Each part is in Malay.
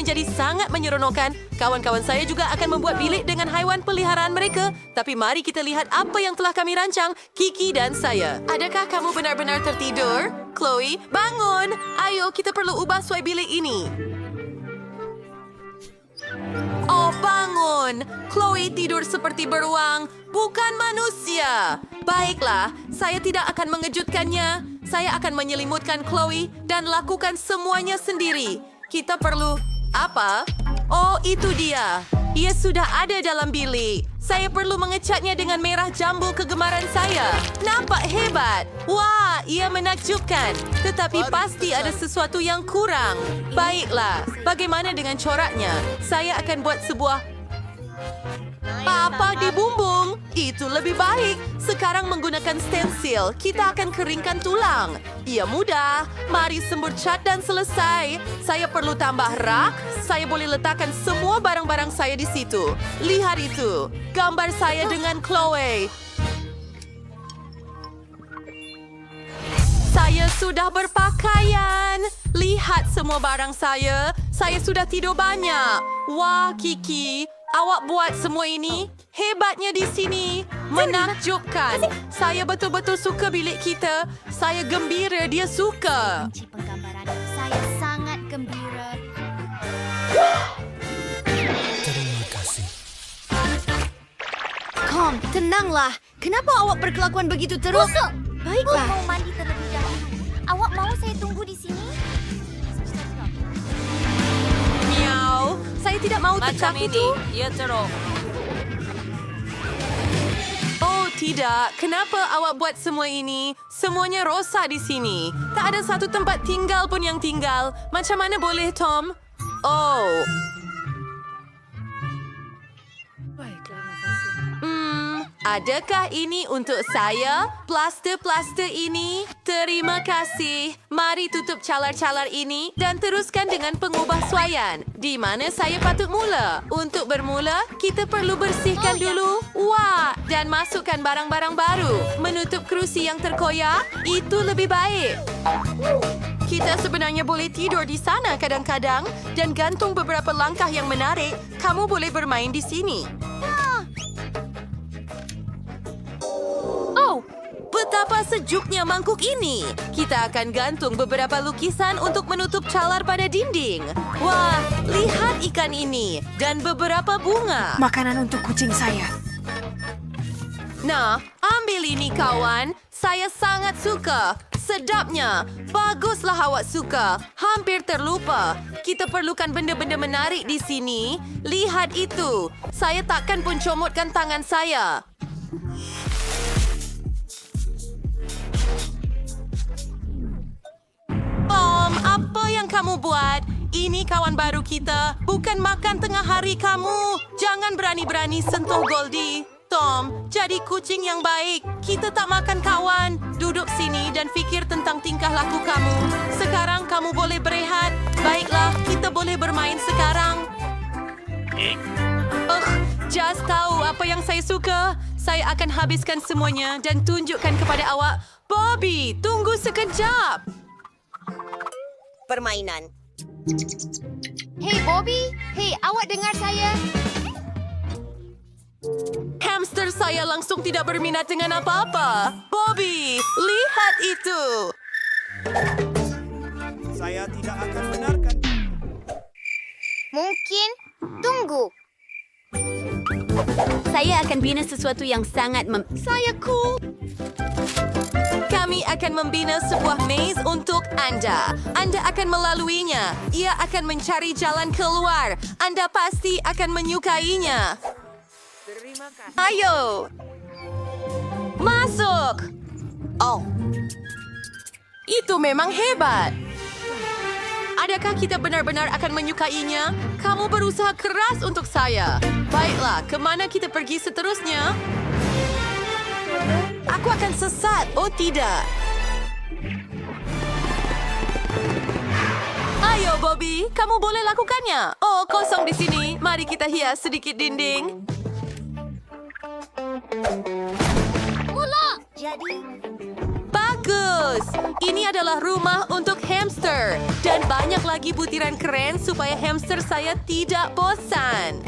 menjadi sangat menyeronokkan. Kawan-kawan saya juga akan membuat bilik dengan haiwan peliharaan mereka. Tapi mari kita lihat apa yang telah kami rancang, Kiki dan saya. Adakah kamu benar-benar tertidur? Chloe, bangun! Ayo, kita perlu ubah suai bilik ini. Oh, bangun! Chloe tidur seperti beruang, bukan manusia. Baiklah, saya tidak akan mengejutkannya. Saya akan menyelimutkan Chloe dan lakukan semuanya sendiri. Kita perlu... Apa? Oh, itu dia. Ia sudah ada dalam bilik. Saya perlu mengecatnya dengan merah jambu kegemaran saya. Nampak hebat. Wah, ia menakjubkan. Tetapi pasti ada sesuatu yang kurang. Baiklah, bagaimana dengan coraknya? Saya akan buat sebuah... Apa dibumbung? Itu lebih baik. Sekarang menggunakan stensil, kita akan keringkan tulang. Ia mudah. Mari sembur cat dan selesai. Saya perlu tambah rak. Saya boleh letakkan semua barang-barang saya di situ. Lihat itu. Gambar saya dengan Chloe. Saya sudah berpakaian. Lihat semua barang saya. Saya sudah tidur banyak. Wah, Kiki. Awak buat semua ini? Hebatnya di sini. Menakjubkan. Saya betul-betul suka bilik kita. Saya gembira dia suka. Benci penggambaran. Saya sangat gembira. Terima kasih. Kom, tenanglah. Kenapa awak berkelakuan begitu terus? Baiklah. Mau mandi terlebih dahulu. Awak mau saya tunggu di sini? Miau. Saya tidak mau tekak itu. ia teruk. Oh, tidak. Kenapa awak buat semua ini? Semuanya rosak di sini. Tak ada satu tempat tinggal pun yang tinggal. Macam mana boleh, Tom? Oh. Adakah ini untuk saya? Plaster-plaster ini? Terima kasih. Mari tutup calar-calar ini dan teruskan dengan pengubah suaian. Di mana saya patut mula? Untuk bermula, kita perlu bersihkan dulu. Wah, dan masukkan barang-barang baru. Menutup kerusi yang terkoyak, itu lebih baik. Kita sebenarnya boleh tidur di sana kadang-kadang dan gantung beberapa langkah yang menarik. Kamu boleh bermain di sini. Betapa sejuknya mangkuk ini. Kita akan gantung beberapa lukisan untuk menutup calar pada dinding. Wah, lihat ikan ini dan beberapa bunga. Makanan untuk kucing saya. Nah, ambil ini kawan. Saya sangat suka. Sedapnya. Baguslah awak suka. Hampir terlupa. Kita perlukan benda-benda menarik di sini. Lihat itu. Saya takkan pun comotkan tangan saya. Tom, apa yang kamu buat? Ini kawan baru kita. Bukan makan tengah hari kamu. Jangan berani-berani sentuh Goldie. Tom, jadi kucing yang baik. Kita tak makan kawan. Duduk sini dan fikir tentang tingkah laku kamu. Sekarang kamu boleh berehat. Baiklah, kita boleh bermain sekarang. Just tahu apa yang saya suka. Saya akan habiskan semuanya dan tunjukkan kepada awak. Bobby, tunggu sekejap. Permainan. Hei, Bobby. Hei, awak dengar saya? Hamster saya langsung tidak berminat dengan apa-apa. Bobby, lihat itu. Saya tidak akan benarkan. Mungkin. Tunggu. Saya akan bina sesuatu yang sangat Saya cool. Kami akan membina sebuah maze untuk Anda. Anda akan melaluinya. Ia akan mencari jalan keluar. Anda pasti akan menyukainya. Ayo. Masuk. Oh. Itu memang hebat. Adakah kita benar-benar akan menyukainya? Kamu berusaha keras untuk saya. Baiklah, kemana kita pergi seterusnya? Aku akan sesat. Oh, tidak. Ayo, Bobby. Kamu boleh lakukannya. Oh, kosong di sini. Mari kita hias sedikit dinding. Mula. Jadi, Bagus. bagus. Ini adalah rumah untuk hamster. Dan banyak lagi butiran keren supaya hamster saya tidak bosan.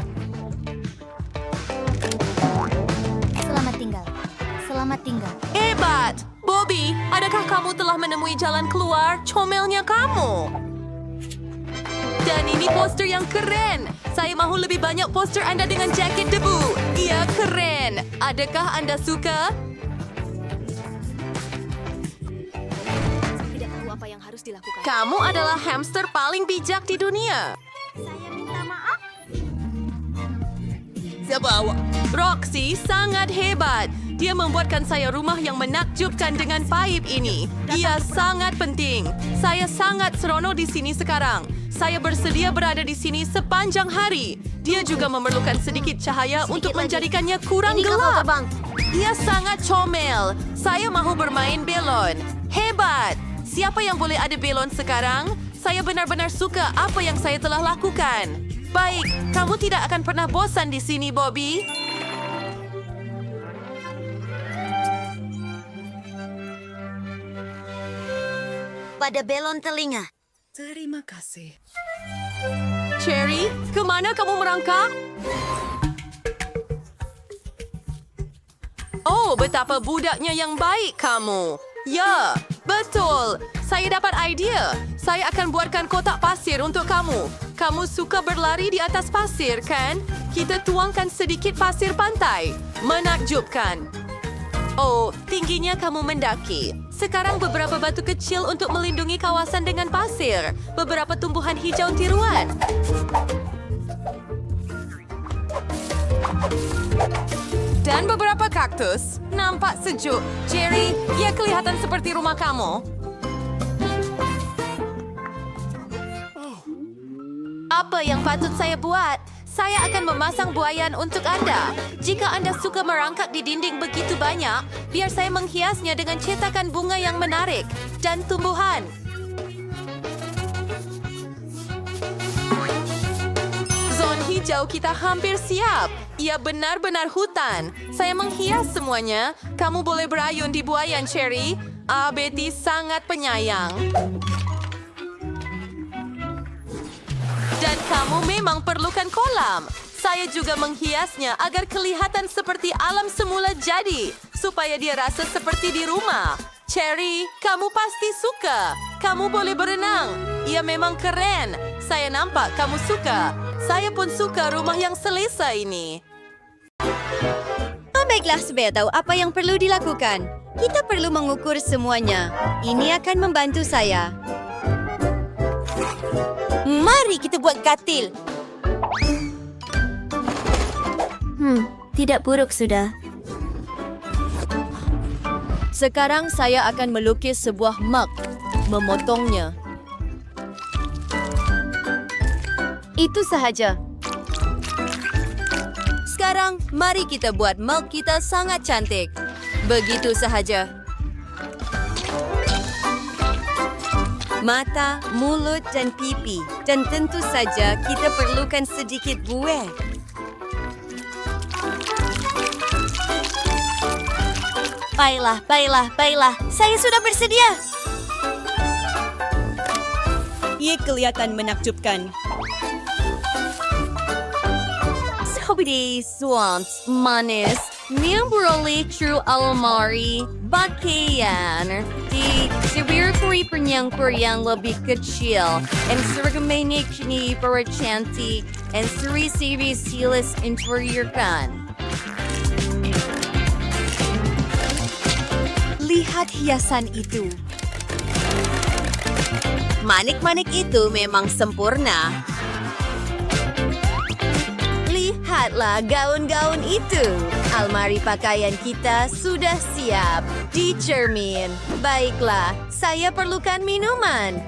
Selamat tinggal. Selamat tinggal. Hebat! Bobby, adakah kamu telah menemui jalan keluar? Comelnya kamu. Dan ini poster yang keren. Saya mahu lebih banyak poster Anda dengan jaket debu. Ia keren. Adakah Anda suka? Tidak tahu apa yang harus dilakukan. Kamu adalah hamster paling bijak di dunia. Saya minta maaf. Siapa awak? Roxy sangat hebat. Dia membuatkan saya rumah yang menakjubkan dengan paip ini. Ia sangat penting. Saya sangat seronok di sini sekarang. Saya bersedia berada di sini sepanjang hari. Dia juga memerlukan sedikit cahaya untuk lagi. menjadikannya kurang Ini kapal gelap. terbang. Ia sangat comel. Saya mahu bermain belon. Hebat! Siapa yang boleh ada belon sekarang? Saya benar-benar suka apa yang saya telah lakukan. Baik, kamu tidak akan pernah bosan di sini, Bobby. Pada belon telinga. Terima kasih. Cherry, kemana kamu merangkak? Oh, betapa budaknya yang baik kamu. Ya, betul. Saya dapat idea. Saya akan buatkan kotak pasir untuk kamu. Kamu suka berlari di atas pasir, kan? Kita tuangkan sedikit pasir pantai. Menakjubkan. Oh, tingginya kamu mendaki. Sekarang beberapa batu kecil untuk melindungi kawasan dengan pasir. Beberapa tumbuhan hijau tiruan. Dan beberapa kaktus. Nampak sejuk. Jerry, ia kelihatan seperti rumah kamu. Apa yang patut saya buat? Saya akan memasang buaian untuk Anda. Jika Anda suka merangkak di dinding begitu banyak, biar saya menghiasnya dengan cetakan bunga yang menarik dan tumbuhan. Zon hijau kita hampir siap. Ia benar-benar hutan. Saya menghias semuanya. Kamu boleh berayun di buaian, Cherry. Betty sangat penyayang. Dan kamu memang perlukan kolam. Saya juga menghiasnya agar kelihatan seperti alam semula jadi, supaya dia rasa seperti di rumah. Cherry, kamu pasti suka. Kamu boleh berenang. Ia memang keren. Saya nampak kamu suka. Saya pun suka rumah yang selesa ini. Baiklah, supaya tahu apa yang perlu dilakukan. Kita perlu mengukur semuanya. Ini akan membantu saya. Mari kita buat katil. Tidak buruk sudah. Sekarang saya akan melukis sebuah mug. Memotongnya. Itu sahaja. Sekarang, mari kita buat mug kita sangat cantik. Begitu sahaja. Mata, mulut, dan pipi. Dan tentu saja kita perlukan sedikit buih. Baiklah. Saya sudah bersedia. Ia kelihatan menakjubkan. Seperti swamps, manis, membroli true almari, pakaian, di sebuah periang lebih kecil, and sergamenik ni para cantik, and seri-seri silas interior kan. Lihat hiasan itu. Manik-manik itu memang sempurna. Lihatlah gaun-gaun itu. Almari pakaian kita sudah siap. Di cermin. Baiklah, saya perlukan minuman.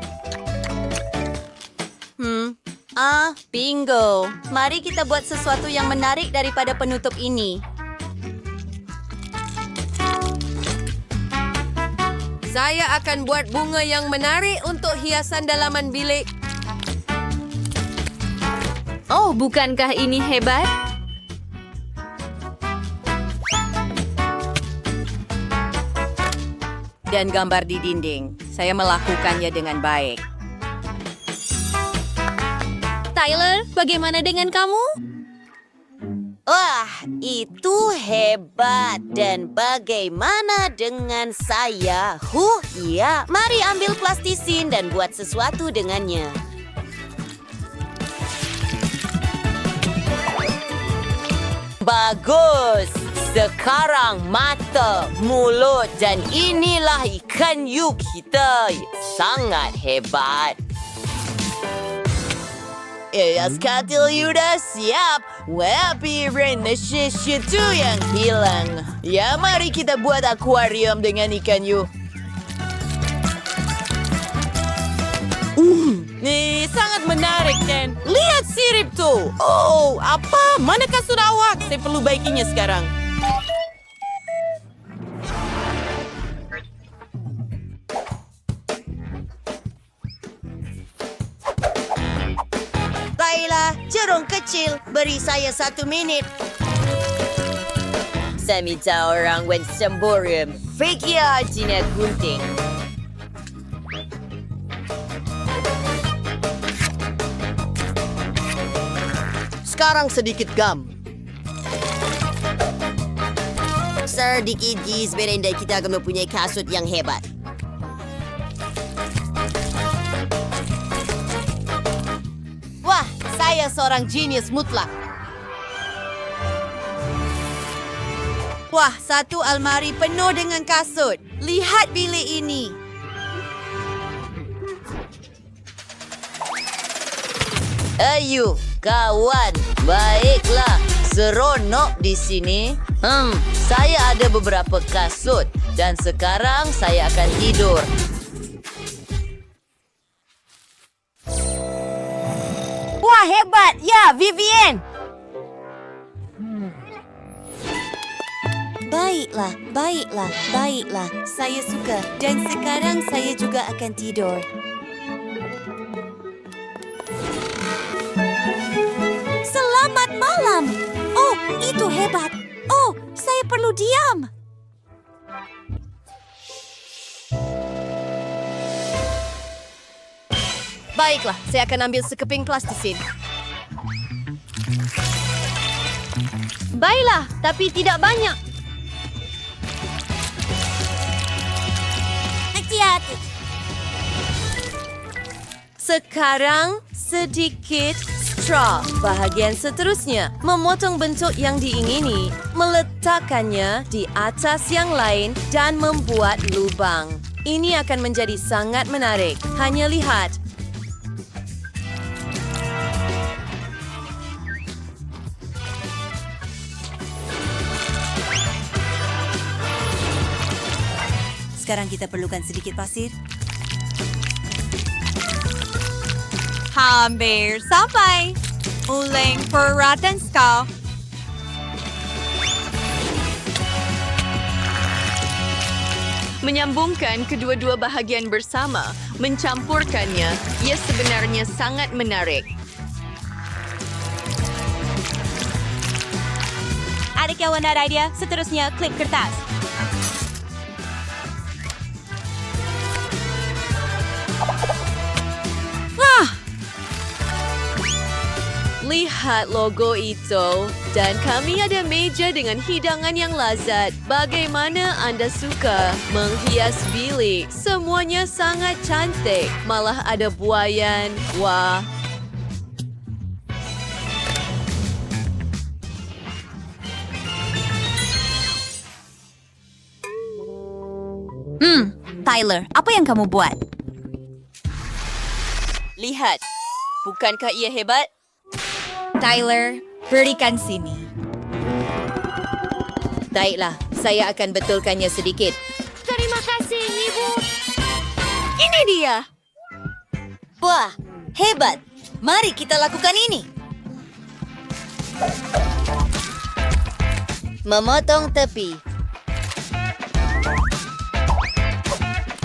Bingo. Mari kita buat sesuatu yang menarik daripada penutup ini. Saya akan buat bunga yang menarik untuk hiasan dalaman bilik. Oh, bukankah ini hebat? dan gambar di dinding. Saya melakukannya dengan baik. Tyler, bagaimana dengan kamu? Wah, itu hebat. Dan bagaimana dengan saya? Iya. Mari ambil plastisin dan buat sesuatu dengannya. Bagus. Sekarang mata, mulut dan inilah ikan hiu kita. Sangat hebat. Katil udah siap. Piring itu yang hilang. Ya, mari kita buat akuarium dengan ikan hiu. Nih, sangat menarik, Dan. Lihat sirip tuh. Oh, apa? Mana kasur awak? Saya perlu baikinya sekarang. Baiklah, jerung kecil. Beri saya 1 minit. Saya minta orang semburium. Fikir jinak gunting. Sekarang sedikit gam. Sedikit gisberin dan kita akan mempunyai kasut yang hebat. Wah, saya seorang jenius mutlak. Wah, satu almari penuh dengan kasut. Lihat bilik ini. Ayo, kawan. Baiklah, seronok di sini. Saya ada beberapa kasut dan sekarang saya akan tidur. Wah, hebat. Ya, Vivian. Baiklah. Saya suka. Dan sekarang saya juga akan tidur. Selamat malam. Oh, itu hebat. Oh, saya perlu diam. Baiklah, saya akan ambil sekeping plastisin. Baiklah, tapi tidak banyak. Hati-hati. Sekarang sedikit straw. Bahagian seterusnya, memotong bentuk yang diingini, meletakkannya di atas yang lain dan membuat lubang. Ini akan menjadi sangat menarik. Hanya lihat. Sekarang kita perlukan sedikit pasir. Hampir sampai. Ulang peralatan kau. Menyambungkan kedua-dua bahagian bersama, mencampurkannya, ia sebenarnya sangat menarik. Ada kawan ada idea? Seterusnya klip kertas. Lihat logo itu. Dan kami ada meja dengan hidangan yang lazat. Bagaimana anda suka menghias bilik? Semuanya sangat cantik. Malah ada buayan. Wah. Tyler, apa yang kamu buat? Lihat. Bukankah ia hebat? Tyler, berikan sini. Baiklah, saya akan betulkannya sedikit. Terima kasih, Ibu. Ini dia. Wah, hebat. Mari kita lakukan ini. Memotong tepi.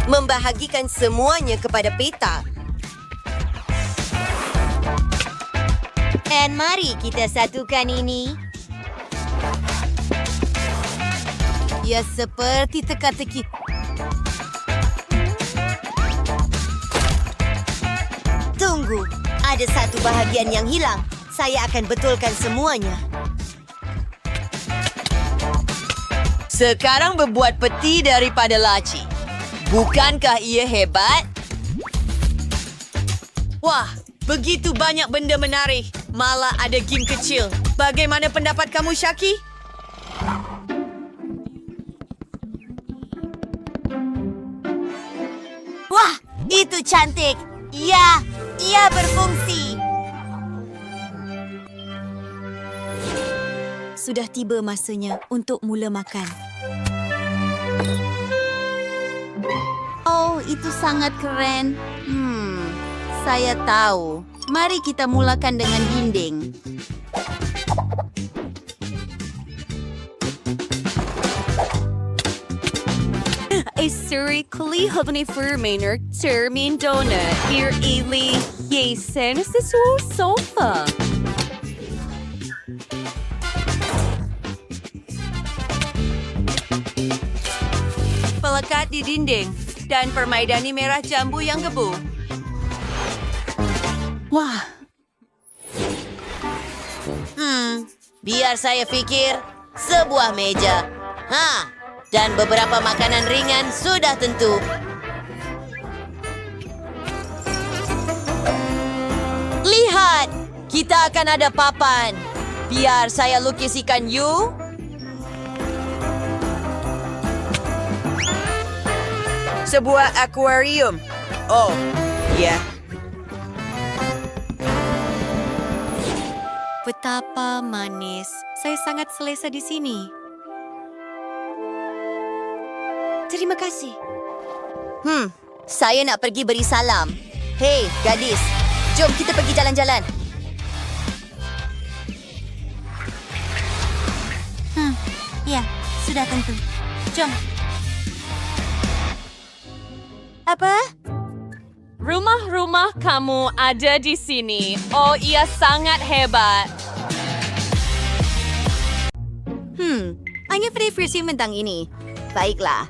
Membahagikan semuanya kepada peta. Dan mari kita satukan ini. Ya, seperti teka-teki. Tunggu, ada satu bahagian yang hilang. Saya akan betulkan semuanya. Sekarang berbuat peti daripada laci. Bukankah ia hebat? Wah, begitu banyak benda menarik. Malah ada game kecil. Bagaimana pendapat kamu, Shaki? Wah, itu cantik. Ya, ia berfungsi. Sudah tiba masanya untuk mula makan. Oh, itu sangat keren. Saya tahu. Mari kita mulakan dengan dinding. Historically, hubungan firmaner termin donut. Here, Eli. Jason, is this your sofa? Pelekat di dinding dan permaidani merah jambu yang gebu. Wah, Biar saya fikir. Sebuah meja. Dan beberapa makanan ringan sudah tentu. Lihat, kita akan ada papan. Biar saya lukis ikan hiu. Sebuah akuarium. Oh, ya. Betapa manis. Saya sangat selesa di sini. Terima kasih. Saya nak pergi beri salam. Hei, gadis. Jom kita pergi jalan-jalan. ya, sudah tentu. Jom. Apa? Rumah-rumah kamu ada di sini. Oh, ia sangat hebat. Hanya versi tentang ini. Baiklah.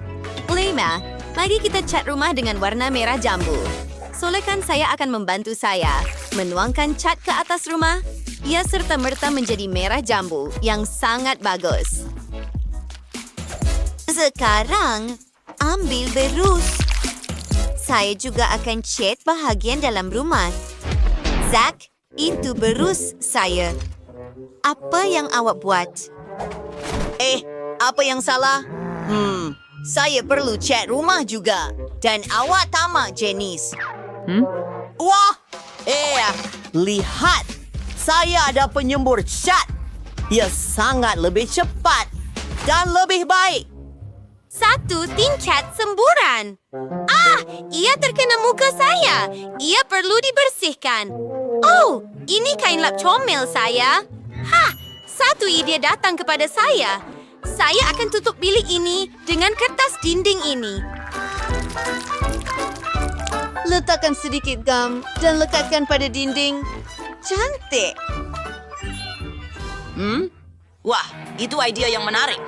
Lema, mari kita cat rumah dengan warna merah jambu. Solekan saya akan membantu saya menuangkan cat ke atas rumah. Ia serta-merta menjadi merah jambu yang sangat bagus. Sekarang, ambil berus. Saya juga akan cat bahagian dalam rumah. Zack, itu berus saya. Apa yang awak buat? Apa yang salah? Saya perlu cat rumah juga. Dan awak tamak, Janice. Wah! Lihat! Saya ada penyembur cat. Ia sangat lebih cepat dan lebih baik. Satu tingkat semburan. Ia terkena muka saya. Ia perlu dibersihkan. Oh, ini kain lap comel saya. Satu ide datang kepada saya. Saya akan tutup bilik ini dengan kertas dinding ini. Letakkan sedikit gam dan lekatkan pada dinding. Cantik. Wah, itu idea yang menarik.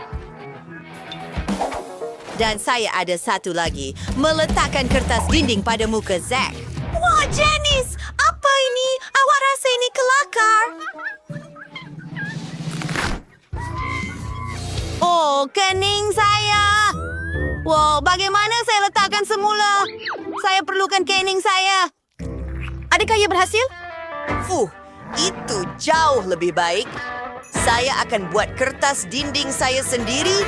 Dan saya ada satu lagi. Meletakkan kertas dinding pada muka Zack. Wah, Janice! Apa ini? Awak rasa ini kelakar? Oh, kening saya! Wow, bagaimana saya letakkan semula? Saya perlukan kening saya. Adakah ia berhasil? Itu jauh lebih baik. Saya akan buat kertas dinding saya sendiri,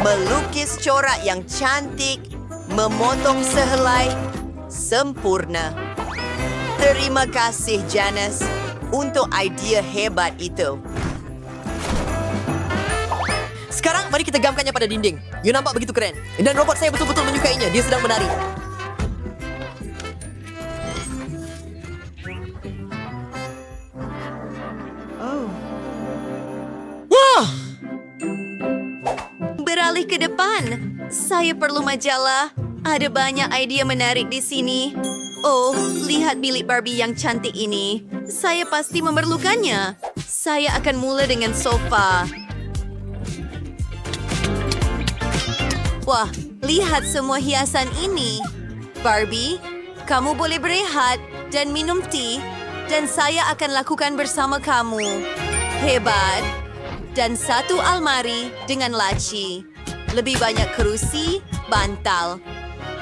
melukis corak yang cantik, memotong sehelai, sempurna. Terima kasih, Janice, untuk idea hebat itu. Sekarang mari kita gamkannya pada dinding. Ia nampak begitu keren. Dan robot saya betul-betul menyukainya. Dia sedang menari. Wah! Beralih ke depan. Saya perlu majalah. Ada banyak idea menarik di sini. Oh, lihat bilik Barbie yang cantik ini. Saya pasti memerlukannya. Saya akan mula dengan sofa. Wah, lihat semua hiasan ini. Barbie, kamu boleh berehat. dan minum teh, dan saya akan lakukan bersama kamu. Hebat. Dan satu almari dengan laci. Lebih banyak kerusi, bantal.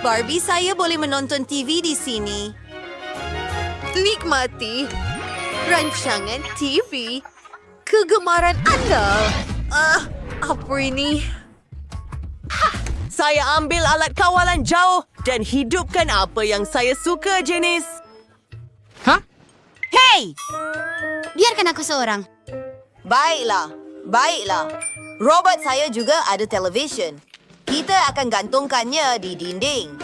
Barbie saya boleh menonton TV di sini. Nikmati rancangan TV kegemaran Anda. Apa ini? Saya ambil alat kawalan jauh dan hidupkan apa yang saya suka, Janice. Hey! Biarkan aku seorang. Baiklah, baiklah. Robot saya juga ada televisyen. Kita akan gantungkannya di dinding.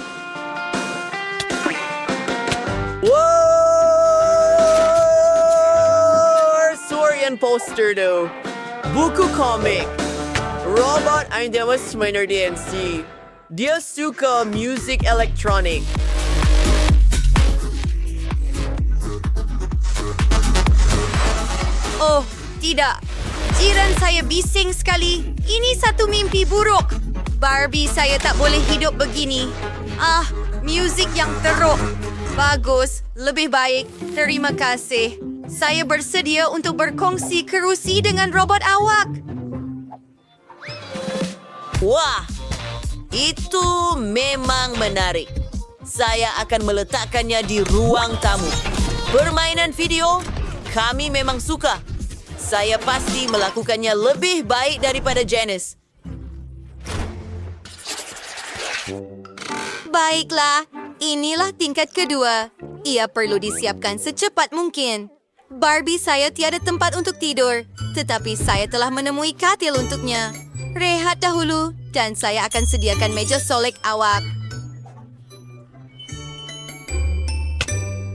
Wow! Sorian poster tu. Buku komik. Robot ang demas minor DNC. Dia suka music elektronik. Oh, tidak. Jiran saya bising sekali. Ini satu mimpi buruk. Barbie saya tak boleh hidup begini. Muzik yang teruk. Bagus, lebih baik. Terima kasih. Saya bersedia untuk berkongsi kerusi dengan robot awak. Wah, itu memang menarik. Saya akan meletakkannya di ruang tamu. Permainan video, kami memang suka. Saya pasti melakukannya lebih baik daripada Janice. Baiklah, inilah tingkat kedua. Ia perlu disiapkan secepat mungkin. Barbie saya tiada tempat untuk tidur, tetapi saya telah menemui katil untuknya. Rehat dahulu, dan saya akan sediakan meja solek awak.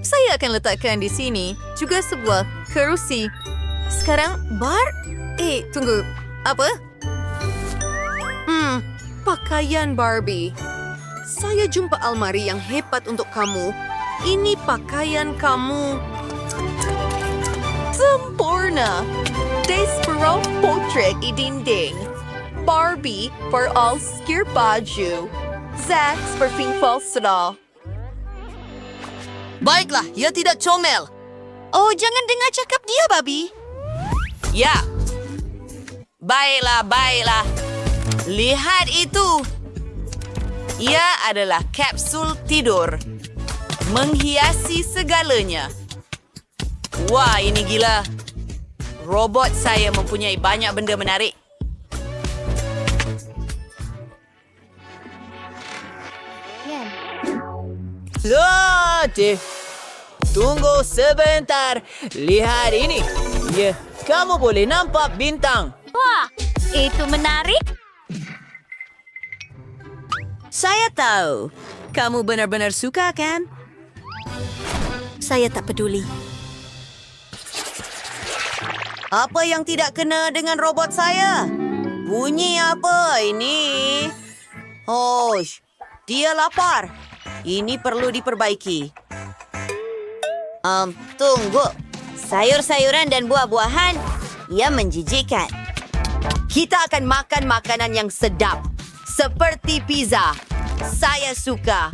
Saya akan letakkan di sini juga sebuah kerusi. Sekarang, tunggu. Apa? Pakaian Barbie. Saya jumpa almari yang hebat untuk kamu. Ini pakaian kamu. Sempurna. Desperate portrait di dinding. Barbie for all skir baju. Zax for Finkful Sedal. Baiklah, ia tidak comel. Oh, jangan dengar cakap dia, Babi. Ya. Baiklah, baiklah. Lihat itu. Ia adalah kapsul tidur. Menghiasi segalanya. Wah, ini gila. Robot saya mempunyai banyak benda menarik. Latih. Tunggu sebentar. Lihat ini. Ya, kamu boleh nampak bintang. Wah, itu menarik. Saya tahu. Kamu benar-benar suka, kan? Saya tak peduli. Apa yang tidak kena dengan robot saya? Bunyi apa ini? Hosh, dia lapar. Ini perlu diperbaiki. Tunggu. Sayur-sayuran dan buah-buahan, ia menjijikkan. Kita akan makan makanan yang sedap. Seperti pizza. Saya suka.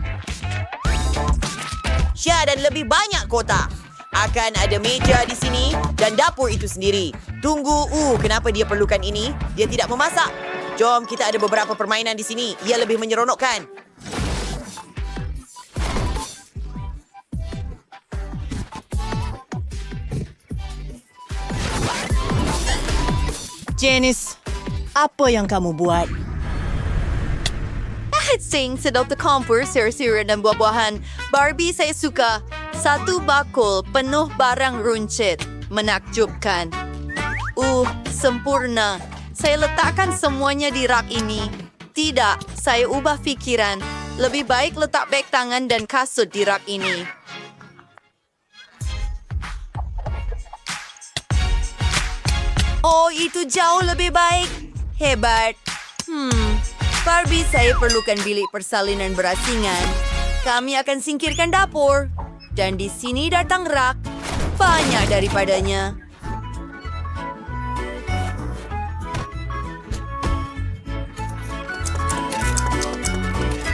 Syah, dan lebih banyak kotak. Akan ada meja di sini dan dapur itu sendiri. Tunggu, kenapa dia perlukan ini? Dia tidak memasak. Jom, kita ada beberapa permainan di sini. Ia lebih menyeronokkan. Janice, apa yang kamu buat? Sing sedap tercampur sayur-sayuran dan buah-buahan. Barbie saya suka. Satu bakul penuh barang runcit. Menakjubkan. Sempurna. Saya letakkan semuanya di rak ini. Tidak, saya ubah fikiran. Lebih baik letak beg tangan dan kasut di rak ini. Oh, itu jauh lebih baik. Hebat. Barbie, saya perlukan bilik persalinan berasingan. Kami akan singkirkan dapur. Dan di sini datang rak. Banyak daripadanya.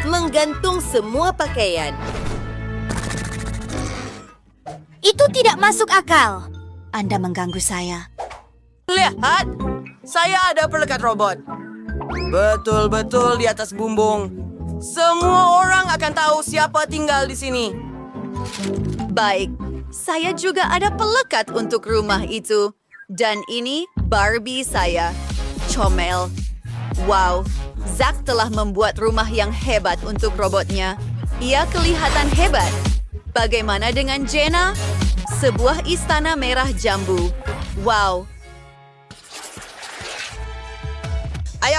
Menggantung semua pakaian. Itu tidak masuk akal. Anda mengganggu saya. Lihat, saya ada pelekat robot. Betul-betul di atas bumbung. Semua orang akan tahu siapa tinggal di sini. Baik, saya juga ada pelekat untuk rumah itu. Dan ini Barbie saya, Comel. Wow, Zack telah membuat rumah yang hebat untuk robotnya. Ia kelihatan hebat. Bagaimana dengan Jenna? Sebuah istana merah jambu. Wow,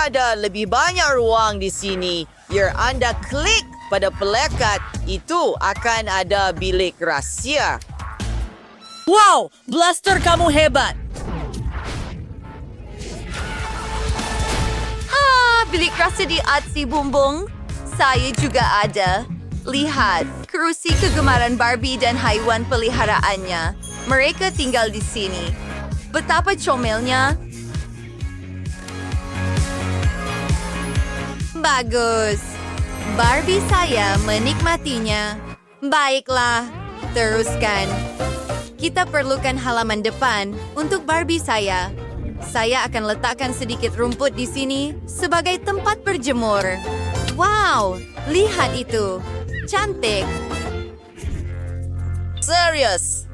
Ada lebih banyak ruang di sini. Biar Anda klik pada pelekat, itu akan ada bilik rahsia. Wow, Blaster kamu hebat. bilik rasa di Atsy Bumbung. Saya juga ada. Lihat, kerusi kegemaran Barbie dan haiwan peliharaannya. Mereka tinggal di sini. Betapa comelnya. Bagus. Barbie saya menikmatinya. Baiklah, teruskan. Kita perlukan halaman depan untuk Barbie saya. Saya akan letakkan sedikit rumput di sini sebagai tempat berjemur. Wow, lihat itu. Cantik. Serius?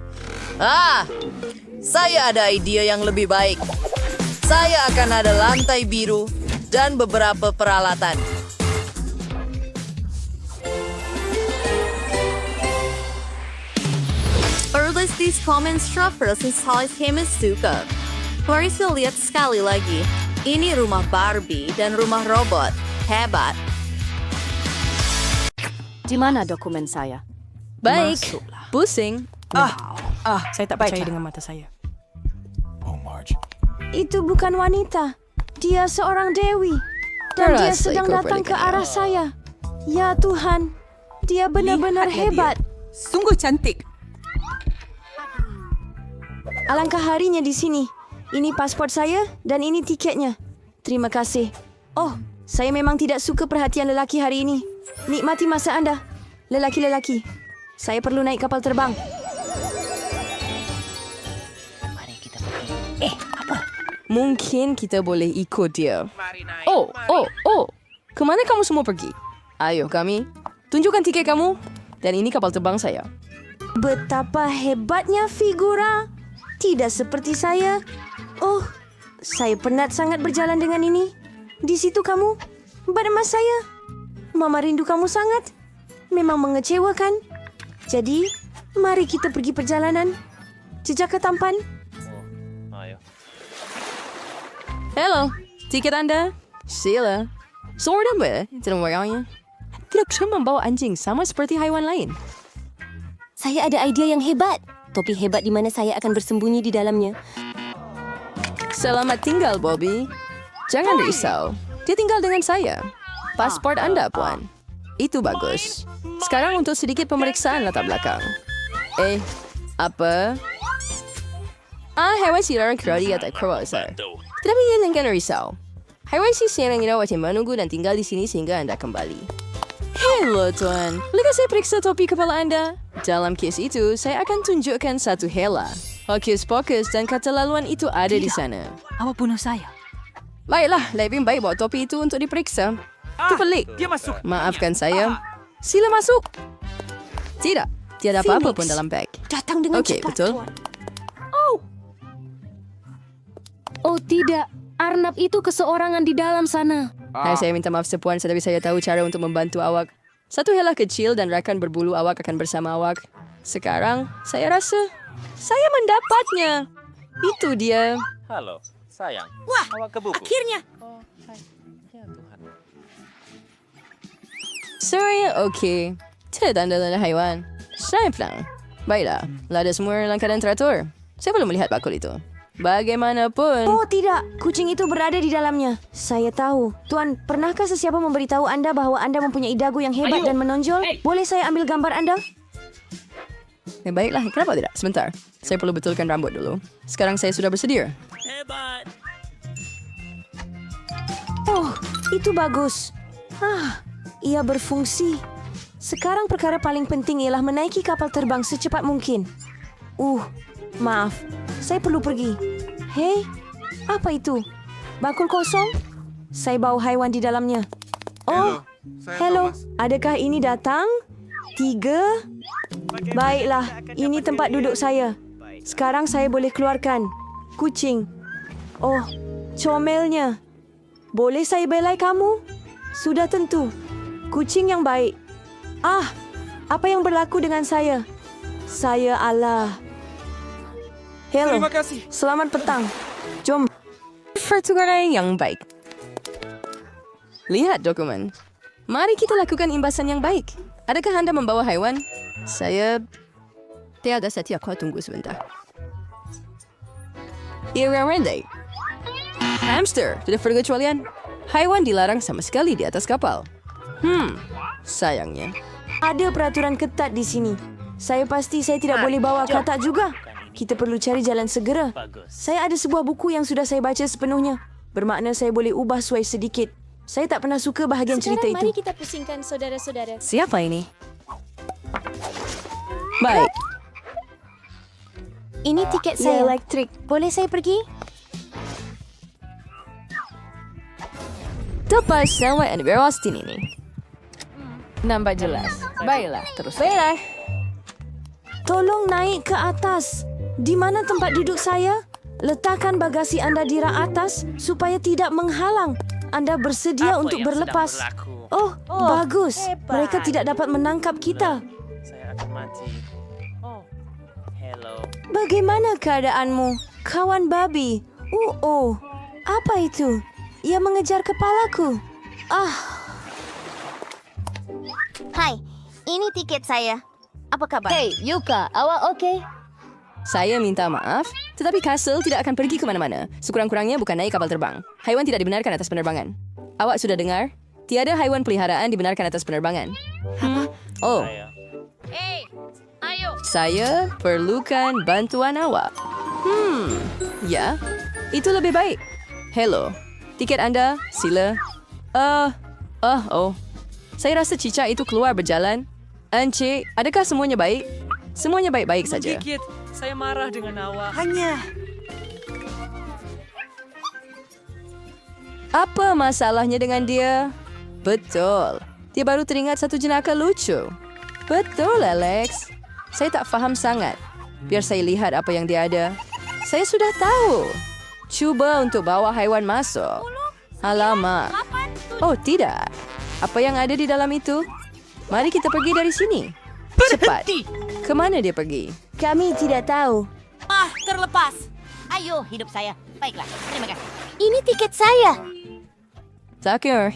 Saya ada ide yang lebih baik. Saya akan ada lantai biru dan beberapa peralatan. Perlis these comments versus Hollis Hemis suka. Mari kita lihat sekali lagi. Ini rumah Barbie dan rumah robot. Hebat. Di mana dokumen saya? Baik. Masuklah. Pusing. Saya tak percaya dengan mata saya. Itu bukan wanita. Dia seorang dewi. Dan dia Terasa sedang kau datang ke pelikan. arah saya. Ya Tuhan, dia benar-benar Lihatlah hebat. Sungguh cantik. Alangkah harinya di sini. Ini pasport saya dan ini tiketnya. Terima kasih. Oh, saya memang tidak suka perhatian lelaki hari ini. Nikmati masa Anda. Lelaki-lelaki. Saya perlu naik kapal terbang. Mungkin kita boleh ikut dia. Oh. Kemana kamu semua pergi? Ayo kami. Tunjukkan tiket kamu. Dan ini kapal terbang saya. Betapa hebatnya figura. Tidak seperti saya. Oh, saya penat sangat berjalan dengan ini. Di situ kamu, bat emas saya. Mama rindu kamu sangat. Memang mengecewakan. Jadi, mari kita pergi perjalanan. Jejak ke tampan. Hello. Tiket Anda? Sheila. Seorang number? Tidak membayarnya. Tidak bisa membawa anjing sama seperti haiwan lain. Saya ada idea yang hebat. Topi hebat di mana saya akan bersembunyi di dalamnya. Selamat tinggal, Bobby. Jangan risau. Dia tinggal dengan saya. Pasport Anda, Puan. Itu bagus. Sekarang untuk sedikit pemeriksaan latar belakang. Apa? Hewan siaran keradi atau crowser. Tetapi jangan risau. Hewan siaran ini wajib menunggu dan tinggal di sini sehingga Anda kembali. Hello, Tuan. Bolehkah saya periksa topi kepala Anda? Dalam kes itu, saya akan tunjukkan satu hela. Hokus pokus dan kata laluan itu ada di sana. Awak bunuh saya. Baiklah, lebih baik bawa topi itu untuk diperiksa. Itu pelik. Dia masuk. Maafkan saya. Sila masuk. Tidak, tiada apa-apa pun dalam beg. Datang dengan Okey, cepat, betul. Tuan. Oh tidak, Arnab itu keseorangan di dalam sana. Hai, saya minta maaf sepuan, tetapi saya tahu cara untuk membantu awak. Satu hela kecil dan rakan berbulu awak akan bersama awak. Sekarang, saya rasa saya mendapatnya. Itu dia. Halo, sayang. Wah, Awak ke buku. akhirnya. Sorry, okey. Tidak tanda-tanda haiwan. Saya pelang. Baiklah, lada semua dalam keadaan teratur. Saya belum melihat bakul itu. Bagaimanapun. Oh tidak, kucing itu berada di dalamnya. Saya tahu. Tuan, pernahkah sesiapa memberitahu Anda bahwa Anda mempunyai dagu yang hebat dan menonjol? Boleh saya ambil gambar Anda? Baiklah, kenapa tidak? Sebentar. Saya perlu betulkan rambut dulu. Sekarang saya sudah bersedia. Oh, itu bagus. Ia berfungsi. Sekarang perkara paling penting ialah menaiki kapal terbang secepat mungkin. Maaf. Saya perlu pergi. Hei, apa itu? Bakul kosong? Saya bau haiwan di dalamnya. Oh, hello. Adakah ini datang? 3. Baiklah, ini tempat duduk saya. Sekarang saya boleh keluarkan. Kucing. Oh, comelnya. Boleh saya belai kamu? Sudah tentu. Kucing yang baik. Apa yang berlaku dengan saya? Saya Allah. Hello. Terima kasih. Selamat petang. Jom. Pertukaran yang baik. Lihat dokumen. Mari kita lakukan imbasan yang baik. Adakah Anda membawa haiwan? Saya tiada setia. Kau tunggu sebentar. Irrelevant. Hamster, tidak perkecualian. Haiwan dilarang sama sekali di atas kapal. Sayangnya. Ada peraturan ketat di sini. Saya pasti saya tidak boleh bawa katak juga. Kita perlu cari jalan segera. Saya ada sebuah buku yang sudah saya baca sepenuhnya. Bermakna saya boleh ubah suai sedikit. Saya tak pernah suka bahagian cerita Sekarang mari itu. kita pusingkan saudara-saudara. Siapa ini? Baik. Ini tiket saya. Elektrik. Boleh saya pergi? Tepat sama yang berwastin ini. Nampak jelas. Baiklah, terus. Baiklah. Tolong naik ke atas. Di mana tempat duduk saya? Letakkan bagasi anda di rak atas supaya tidak menghalang. Anda bersedia untuk berlepas. Oh, bagus. Mereka tidak dapat menangkap kita. Saya akan mati. Hello. Bagaimana keadaanmu, kawan babi? Apa itu? Ia mengejar kepalaku. Hai, ini tiket saya. Apa kabar? Hey, Yuka, awak okey? Saya minta maaf, tetapi Castle tidak akan pergi ke mana-mana. Sekurang-kurangnya bukan naik kapal terbang. Haiwan tidak dibenarkan atas penerbangan. Awak sudah dengar? Tiada haiwan peliharaan dibenarkan atas penerbangan. Oh. Saya perlukan bantuan awak. Ya, itu lebih baik. Hello, tiket Anda, sila. Saya rasa cicak itu keluar berjalan. Encik, adakah semuanya baik? Semuanya baik-baik saja. Sedikit. Saya marah dengan awak. Apa masalahnya dengan dia? Betul. Dia baru teringat satu jenaka lucu. Betul, Alex. Saya tak faham sangat. Biar saya lihat apa yang dia ada. Saya sudah tahu. Cuba untuk bawa haiwan masuk. Alamak. Oh, tidak. Apa yang ada di dalam itu? Mari kita pergi dari sini. Cepat. Kemana dia pergi? Kami tidak tahu. Terlepas. Ayo, hidup saya. Baiklah, terima kasih. Ini tiket saya. Takir.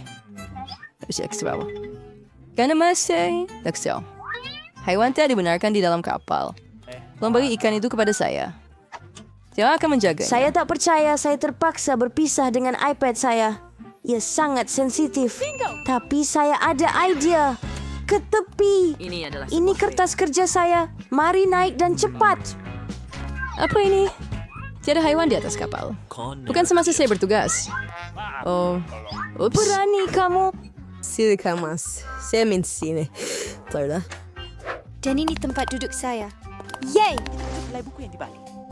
Siap ke bawah. Karena masih Lexel. Haiwan tidak dibenarkan di dalam kapal. Tolong bagi ikan itu kepada saya. Dia akan menjaganya. Saya tak percaya saya terpaksa berpisah dengan iPad saya. Ia sangat sensitif. Tapi saya ada idea. Ke tepi. Ini kertas kerja saya. Mari naik dan cepat. Apa ini? Tiada haiwan di atas kapal. Bukan semasa saya bertugas. Oh, ups. Berani kamu. Silakan mas. Saya min sini. Telah. Dan ini tempat duduk saya. Yeay!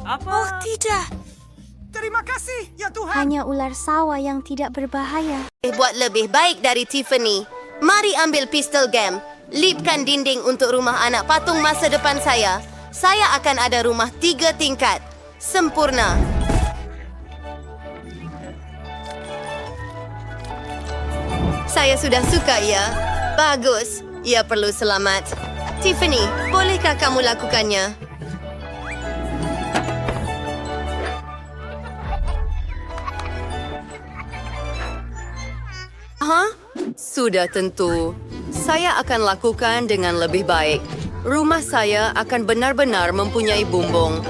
Oh, tidak. Hanya ular sawah yang tidak berbahaya. Buat lebih baik dari Tiffany. Mari ambil pistol game. Lipkan dinding untuk rumah anak patung masa depan saya. Saya akan ada rumah 3 tingkat. Sempurna. Saya sudah suka ia. Bagus. Ia perlu selamat. Tiffany, bolehkah kamu lakukannya? Sudah tentu. Saya akan lakukan dengan lebih baik. Rumah saya akan benar-benar mempunyai bumbung.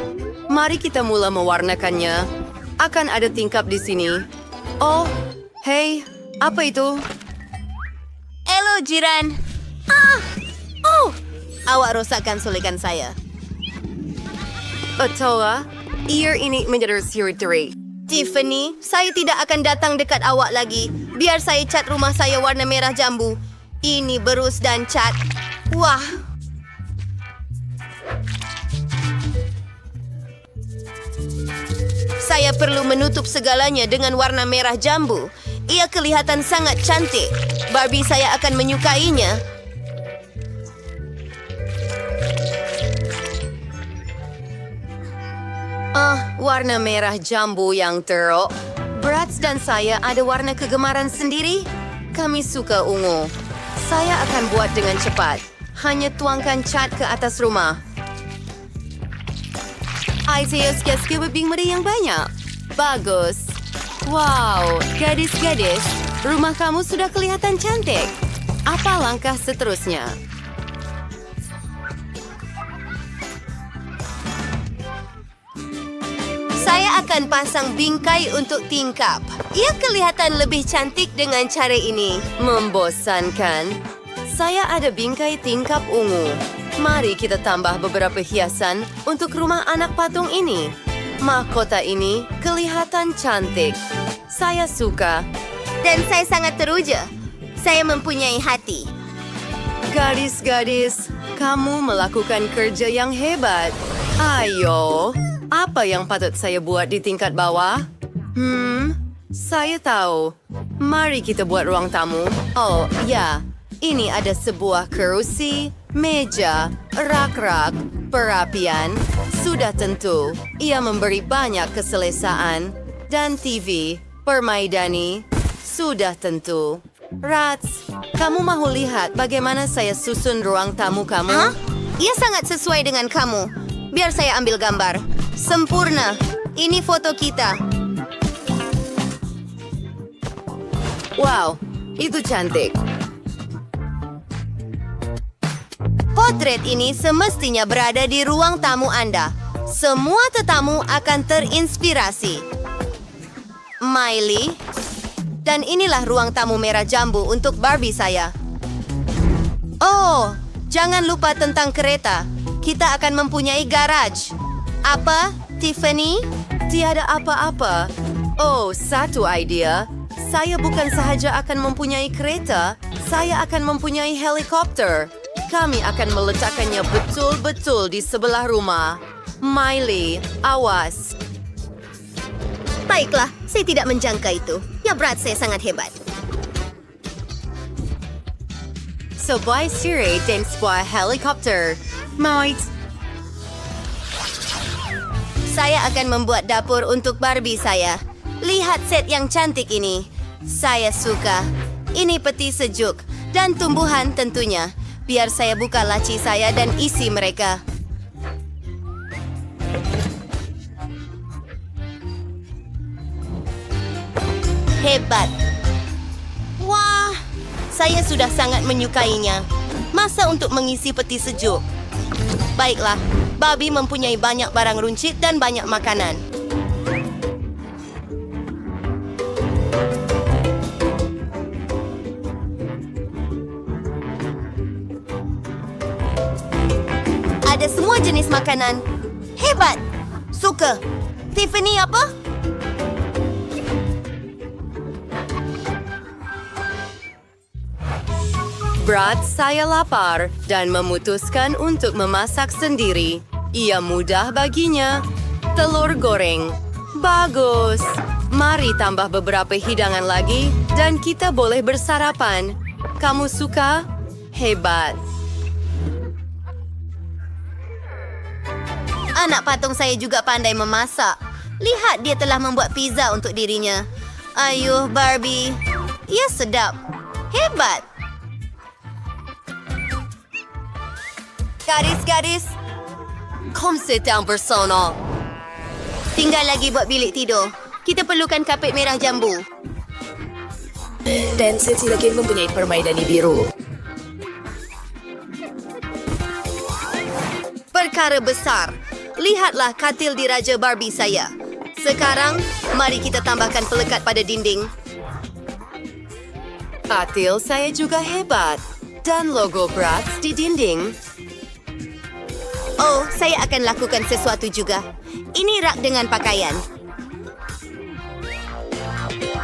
Mari kita mula mewarnakannya. Akan ada tingkap di sini. Oh, hei, apa itu? Halo, jiran. Awak rosakkan sulikan saya. Otoa, ear ini menjadi siri. Tiffany, saya tidak akan datang dekat awak lagi. Biar saya cat rumah saya warna merah jambu. Ini berus dan cat. Wah. Saya perlu menutup segalanya dengan warna merah jambu. Ia kelihatan sangat cantik. Barbie saya akan menyukainya. Warna merah jambu yang teruk. Bratz dan saya ada warna kegemaran sendiri. Kami suka ungu. Saya akan buat dengan cepat. Hanya tuangkan cat ke atas rumah. Saya suka berbing yang banyak. Bagus. Wow, gadis-gadis, rumah kamu sudah kelihatan cantik. Apa langkah seterusnya? Saya akan pasang bingkai untuk tingkap. Ia kelihatan lebih cantik dengan cara ini. Membosankan. Saya ada bingkai tingkap ungu. Mari kita tambah beberapa hiasan untuk rumah anak patung ini. Mahkota ini kelihatan cantik. Saya suka. Dan saya sangat teruja. Saya mempunyai hati. Gadis-gadis, kamu melakukan kerja yang hebat. Ayo, apa yang patut saya buat di tingkat bawah? Saya tahu. Mari kita buat ruang tamu. Oh, ya. Ini ada sebuah kerusi, meja, rak-rak, perapian. Sudah tentu, ia memberi banyak keselesaan. Dan TV, permaidani, sudah tentu. Rats, kamu mahu lihat bagaimana saya susun ruang tamu kamu? Ia sangat sesuai dengan kamu. Biar saya ambil gambar. Sempurna. Ini foto kita. Wow, itu cantik. Potret ini semestinya berada di ruang tamu Anda. Semua tetamu akan terinspirasi. Miley. Dan inilah ruang tamu merah jambu untuk Barbie saya. Oh, jangan lupa tentang kereta. Kita akan mempunyai garaj. Apa, Tiffany? Tiada apa-apa. Oh, satu idea. Saya bukan sahaja akan mempunyai kereta, saya akan mempunyai helikopter. Kami akan meletakkannya betul-betul di sebelah rumah. Miley, awas. Baiklah, saya tidak menjangka itu. Ya, berat saya sangat hebat. Sebuah sirih dan sebuah helikopter. Mate. Saya akan membuat dapur untuk Barbie saya. Lihat set yang cantik ini. Saya suka. Ini peti sejuk dan tumbuhan tentunya. Biar saya buka laci saya dan isi mereka. Hebat. Wah, saya sudah sangat menyukainya. Masa untuk mengisi peti sejuk? Baiklah, Barbie mempunyai banyak barang runcit dan banyak makanan. Ada semua jenis makanan. Hebat. Suka. Tiffany apa? Berat saya lapar dan memutuskan untuk memasak sendiri. Ia mudah baginya. Telur goreng. Bagus. Mari tambah beberapa hidangan lagi dan kita boleh bersarapan. Kamu suka? Hebat. Anak patung saya juga pandai memasak. Lihat, dia telah membuat pizza untuk dirinya. Ayuh, Barbie. Ia sedap. Hebat. Gadis-gadis, come sit down bersama. Tinggal lagi buat bilik tidur. Kita perlukan kapet merah jambu. Dan saya lagi mempunyai permaidani biru. Perkara besar. Lihatlah katil diraja Barbie saya. Sekarang, mari kita tambahkan pelekat pada dinding. Katil saya juga hebat. Dan logo Bratz di dinding. Oh, saya akan lakukan sesuatu juga. Ini rak dengan pakaian.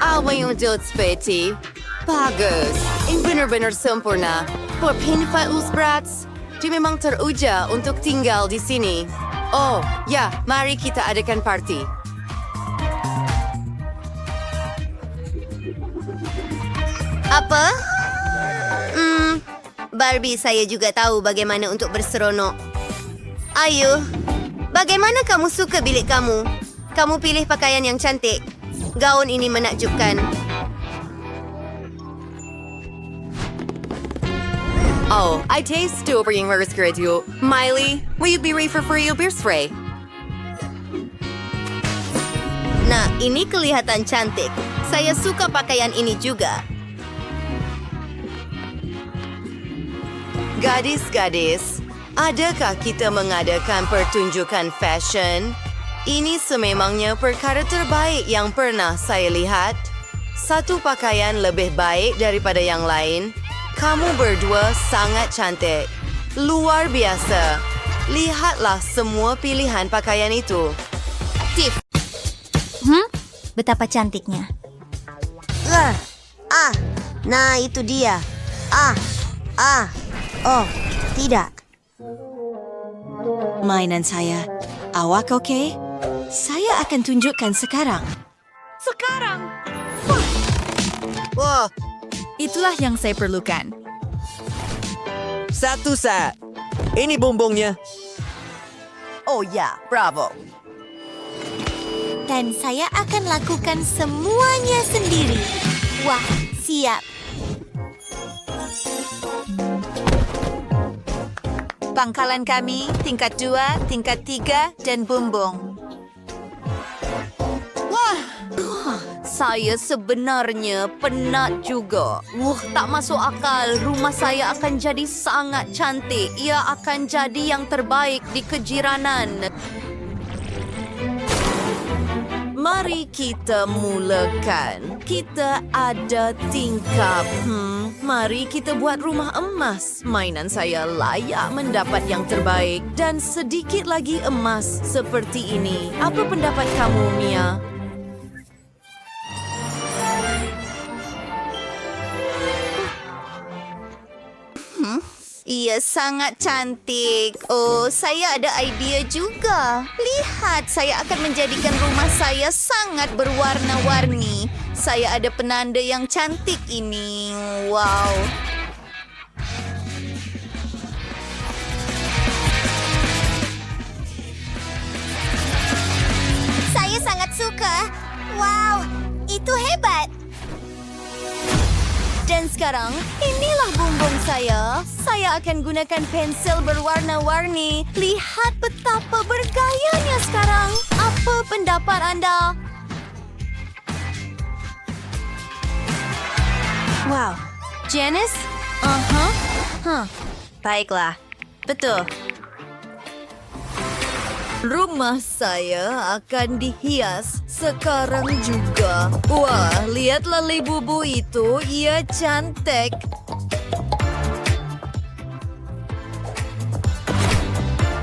Apa yang jod seperti? Bagus. Ini benar-benar sempurna. For Pinfalus Bratz, dia memang teruja untuk tinggal di sini. Oh, ya, mari kita adakan party. Apa? Barbie, saya juga tahu bagaimana untuk berseronok. Ayo, bagaimana kamu suka bilik kamu? Kamu pilih pakaian yang cantik. Gaun ini menakjubkan. Oh, I taste over yung skirt you. Miley, will you be ready for your beer spray? Nah, ini kelihatan cantik. Saya suka pakaian ini juga. Gadis-gadis, adakah kita mengadakan pertunjukan fashion? Ini sememangnya perkara terbaik yang pernah saya lihat. Satu pakaian lebih baik daripada yang lain. Kamu berdua sangat cantik. Luar biasa. Lihatlah semua pilihan pakaian itu. Tiff. Betapa cantiknya. Nah itu dia. Oh, tidak. Mainan saya. Awak okey? Saya akan tunjukkan sekarang. Wah, Itulah yang saya perlukan. Satu set. Ini bumbungnya. oh ya, bravo. Dan saya akan lakukan semuanya sendiri. Wah, siap. Pangkalan kami, tingkat 2, tingkat 3, dan bumbung. Saya sebenarnya penat juga. Tak masuk akal. Rumah saya akan jadi sangat cantik. Ia akan jadi yang terbaik di kejiranan. Mari kita mulakan. Kita ada tingkap. Mari kita buat rumah emas. Mainan saya layak mendapat yang terbaik. Dan sedikit lagi emas seperti ini. Apa pendapat kamu, Mia? Ia sangat cantik. Oh, saya ada idea juga. Lihat, saya akan menjadikan rumah saya sangat berwarna-warni. Saya ada penanda yang cantik ini. Wow. Saya sangat suka. Wow, itu hebat. Dan sekarang, inilah bumbung saya. Saya akan gunakan pensil berwarna-warni. Lihat betapa bergayanya sekarang. Apa pendapat anda? Wow. Janice? Baiklah. Betul. Rumah saya akan dihias sekarang juga. Wah, lihatlah bubu itu. Ia cantik.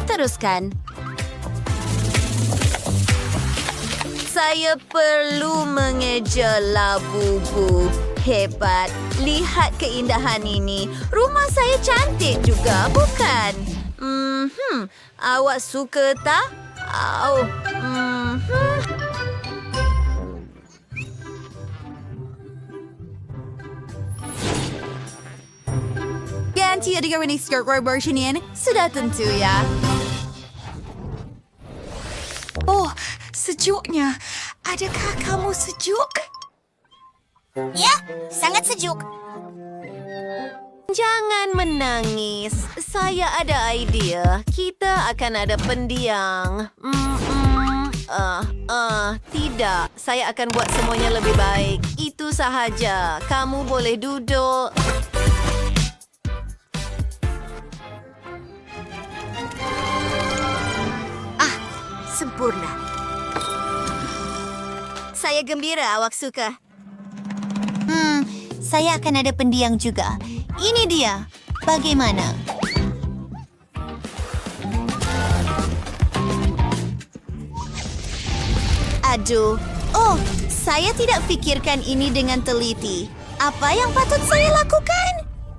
Teruskan. Saya perlu mengejar labu-bubu. Hebat. Lihat keindahan ini. Rumah saya cantik juga, bukan? Awak suka tak? Ganti adegan ini skirt version ini. Sudah tentu ya. Oh, sejuknya. Adakah kamu sejuk? Ya, sangat sejuk. Jangan menangis. Saya ada idea. Kita akan ada pendiang. Tidak. Saya akan buat semuanya lebih baik. Itu sahaja. Kamu boleh duduk. Sempurna. Saya gembira awak suka. Saya akan ada pendiang juga. Ini dia. Bagaimana? Aduh. Oh, saya tidak pikirkan ini dengan teliti. Apa yang patut saya lakukan?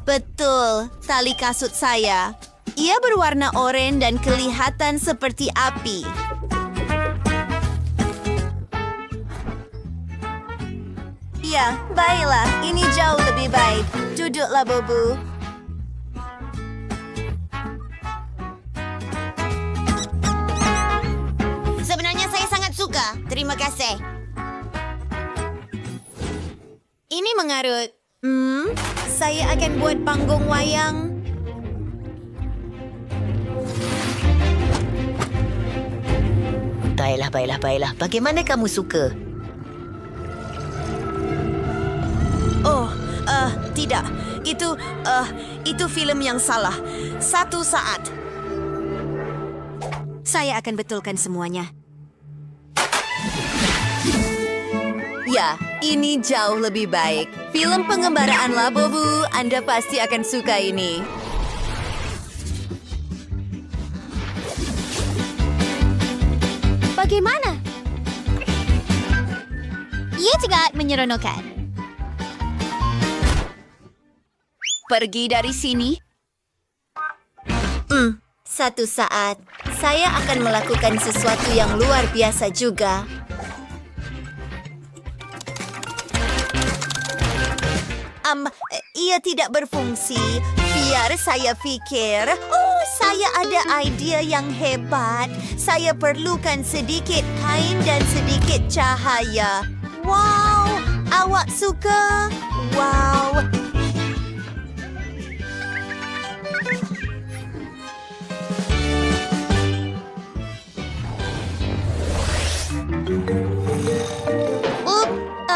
Betul, tali kasut saya. Ia berwarna oranye dan kelihatan seperti api. Ya, baiklah. Ini jauh lebih baik. Duduklah, Bobo. Sebenarnya saya sangat suka. Terima kasih. Ini mengarut. Saya akan buat panggung wayang. Baiklah. Bagaimana kamu suka? Oh, tidak. Itu filem yang salah. Satu saat. Saya akan betulkan semuanya. Ya, ini jauh lebih baik. Film pengembaraan Labubu, Anda pasti akan suka ini. Bagaimana? Ia sangat menyeronokkan. Pergi dari sini. Satu saat, saya akan melakukan sesuatu yang luar biasa juga. Ia tidak berfungsi. Biar saya fikir. Oh, saya ada ide yang hebat. Saya perlukan sedikit kain dan sedikit cahaya. Wow, awak suka? Wow.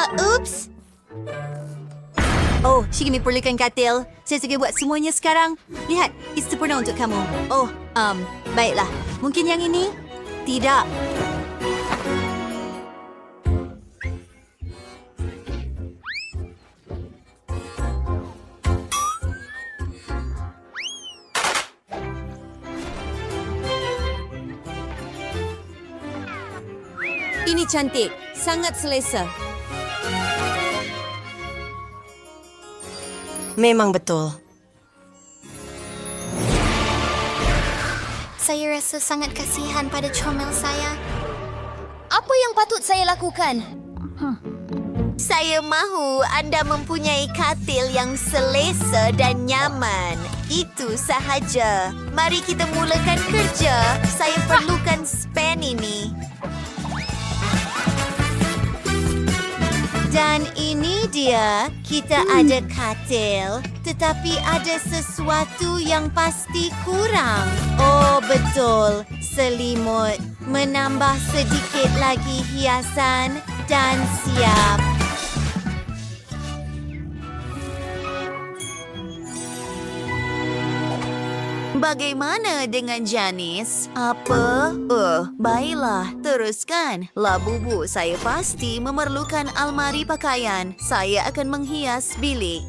Oops. Oh, Shigemi perlukan katil. Saya suka buat semuanya sekarang. Lihat, itu sempurna untuk kamu. Oh, baiklah. Mungkin yang ini? Tidak. Ini cantik. Sangat selesa. Memang betul. Saya rasa sangat kasihan pada comel saya. Apa yang patut saya lakukan? Saya mahu anda mempunyai katil yang selesa dan nyaman. Itu sahaja. Mari kita mulakan kerja. Saya perlukan span ini. Dan ini dia, kita ada katil, tetapi ada sesuatu yang pasti kurang. Oh, betul, selimut. Menambah sedikit lagi hiasan dan siap. Bagaimana dengan Janice? Apa? Baiklah, teruskan. Labubu, saya pasti memerlukan almari pakaian. Saya akan menghias bilik.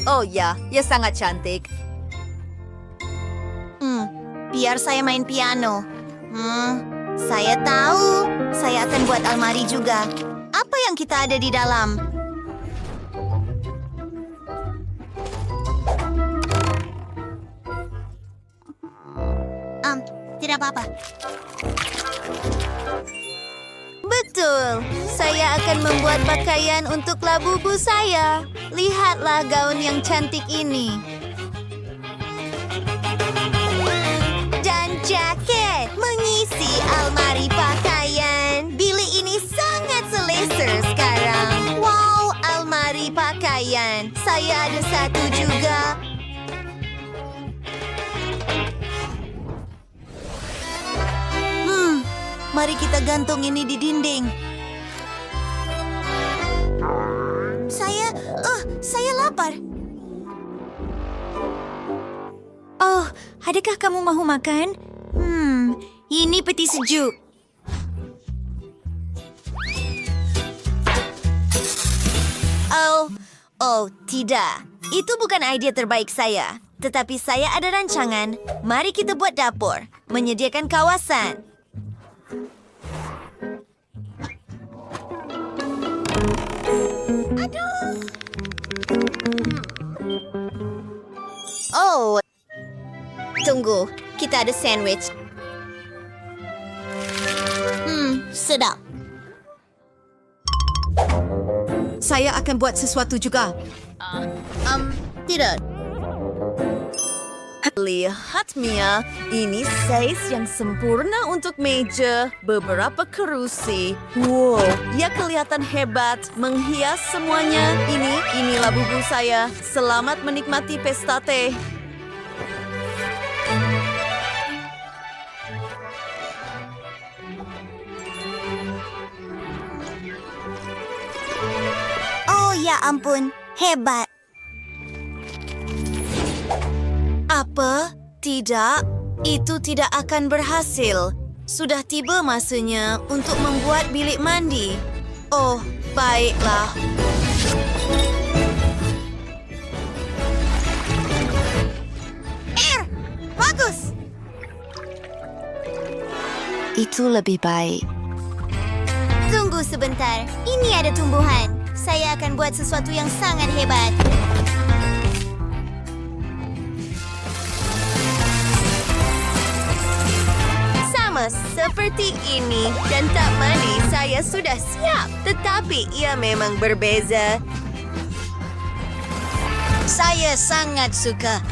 Oh ya, ia sangat cantik. Biar saya main piano. Saya tahu. Saya akan buat almari juga. Apa yang kita ada di dalam? Tidak apa-apa. Betul. Saya akan membuat pakaian untuk Labubu saya. Lihatlah gaun yang cantik ini. Dan jaket mengisi almari pakaian. Bilik ini sangat selesa sekarang. Wow, almari pakaian. Saya ada satu juga. Mari kita gantung ini di dinding. Saya lapar. Oh, adakah kamu mahu makan? Ini peti sejuk. Oh, tidak. Itu bukan ide terbaik saya. Tetapi saya ada rancangan. Mari kita buat dapur. Menyediakan kawasan. Oh, tunggu. Kita ada sandwich. sedap. Saya akan buat sesuatu juga. Tidak. Lihat Mia, ini saiz yang sempurna untuk meja, beberapa kerusi. Wow, ia kelihatan hebat, menghias semuanya. Inilah bubu saya. Selamat menikmati pesta teh. Oh ya ampun, hebat. Apa? Tidak, itu tidak akan berhasil. Sudah tiba masanya untuk membuat bilik mandi. Oh, baiklah. Bagus. Itu lebih baik. Tunggu sebentar. Ini ada tumbuhan. Saya akan buat sesuatu yang sangat hebat. Sama seperti ini dan tak mandi saya sudah siap. Tetapi ia memang berbeza. Saya sangat suka.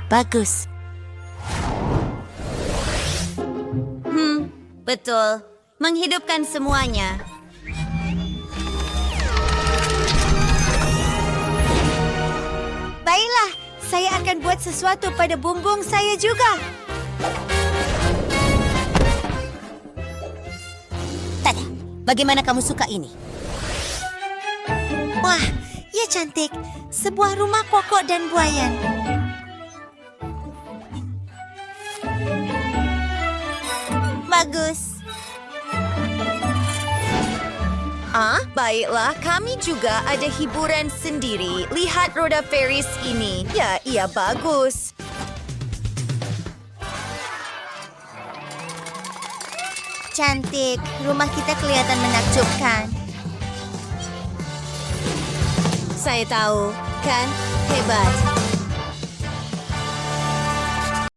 Bagus. Betul. Menghidupkan semuanya. Baiklah, saya akan buat sesuatu pada bumbung saya juga. Tada, bagaimana kamu suka ini? Wah, ya cantik. Sebuah rumah kokok dan buayan. Bagus. Baiklah, kami juga ada hiburan sendiri. Lihat roda Ferris ini. Ya, ia bagus. Cantik. Rumah kita kelihatan menakjubkan. Saya tahu, kan? Hebat.